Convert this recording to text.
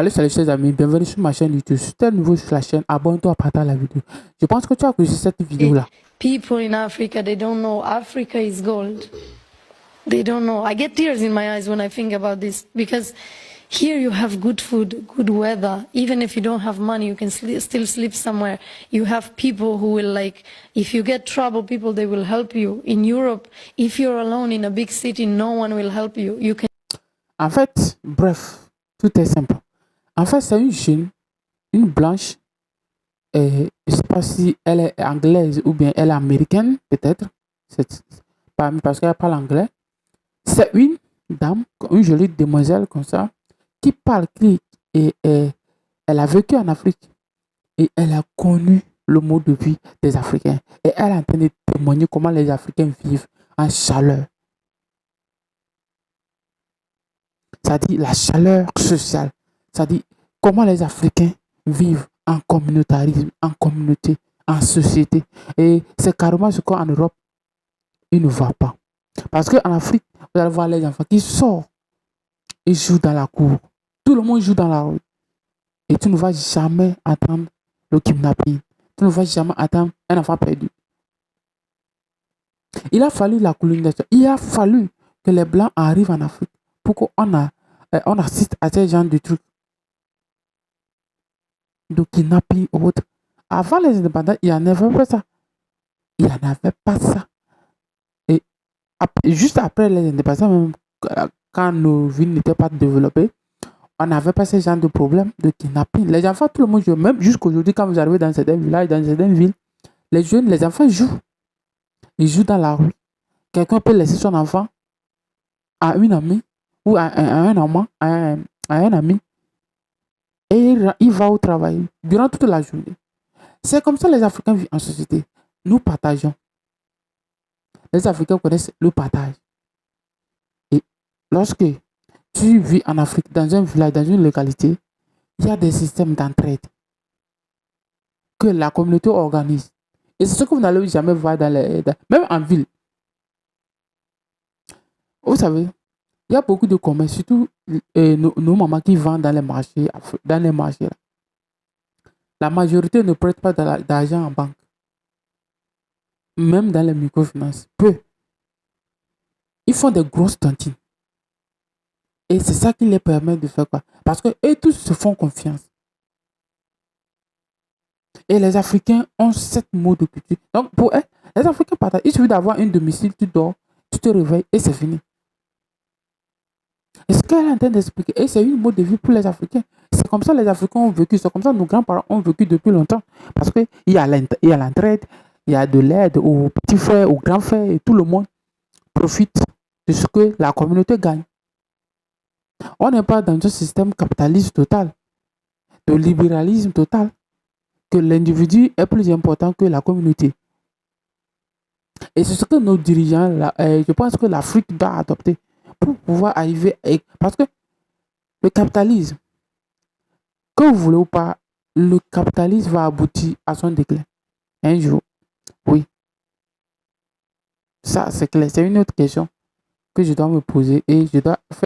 salut chers amis, bienvenue sur ma chaîne YouTube. Si tu es nouveau sur la chaîne, abonne-toi, partage la vidéo. Je pense que tu as apprécié cette vidéo-là. People in Africa, they don't know Africa is gold. They don't know. I get tears in my eyes when I think about this because here you have good food, good weather. Even if you don't have money, you can still sleep somewhere. You have people who will if you get trouble, people, they will help you. In Europe, if you're alone in a big city, no one will help you. You can. En fait, bref, tout est simple. En fait, c'est une jeune, une blanche, je ne sais pas si elle est anglaise ou bien elle est américaine, peut-être. C'est parce qu'elle parle anglais. C'est une dame, une jolie demoiselle comme ça, qui parle, et elle a vécu en Afrique et elle a connu le mode de vie des Africains. Et elle est en train de témoigner comment les Africains vivent en chaleur. C'est-à-dire la chaleur sociale. C'est-à-dire comment les Africains vivent en communautarisme, en communauté, en société. Et c'est carrément ce qu'en Europe, il ne voit pas. Parce qu'en Afrique, vous allez voir les enfants qui sortent, ils jouent dans la cour. Tout le monde joue dans la rue. Et tu ne vas jamais attendre le kidnapping. Tu ne vas jamais attendre un enfant perdu. Il a fallu la colonisation. Il a fallu que les Blancs arrivent en Afrique pour qu'on assiste à ces gens de trucs. De kidnapping ou autre. Avant les indépendants, il n'y en avait pas ça. Il n'y en avait pas ça. Et juste après les indépendants, même quand nos villes n'étaient pas développées, on n'avait pas ce genre de problème de kidnapping. Les enfants, tout le monde joue. Même jusqu'aujourd'hui, quand vous arrivez dans certains villages, dans certaines villes, les jeunes, les enfants jouent. Ils jouent dans la rue. Quelqu'un peut laisser son enfant à une amie ou à un amant, à un ami, et il va au travail durant toute la journée. C'est comme ça que les Africains vivent en société. Nous partageons. Les Africains connaissent le partage. Et lorsque tu vis en Afrique, dans un village, dans une localité, il y a des systèmes d'entraide que la communauté organise. Et c'est ce que vous n'allez jamais voir même en ville. Vous savez, il y a beaucoup de commerces, surtout nos mamans qui vendent dans les marchés. Là. La majorité ne prête pas d'argent en banque. Même dans les microfinances. Peu. Ils font des grosses tontines. Et c'est ça qui les permet de faire quoi? Parce qu'eux tous se font confiance. Et les Africains ont cette mode de culture. Donc pour eux, les Africains partagent. Il suffit d'avoir un domicile, tu dors, tu te réveilles et c'est fini. Et ce qu'elle est en train d'expliquer, et c'est une mode de vie pour les Africains. C'est comme ça que les Africains ont vécu, c'est comme ça que nos grands-parents ont vécu depuis longtemps. Parce qu'il y a l'entraide, il y a de l'aide aux petits frères, aux grands frères, et tout le monde profite de ce que la communauté gagne. On n'est pas dans un système capitaliste total, de libéralisme total, que l'individu est plus important que la communauté. Et c'est ce que nos dirigeants, je pense que l'Afrique doit adopter pour pouvoir arriver parce que le capitalisme, que vous voulez ou pas, le capitalisme va aboutir à son déclin. Un jour, oui. Ça, c'est clair. C'est une autre question que je dois me poser et je dois faire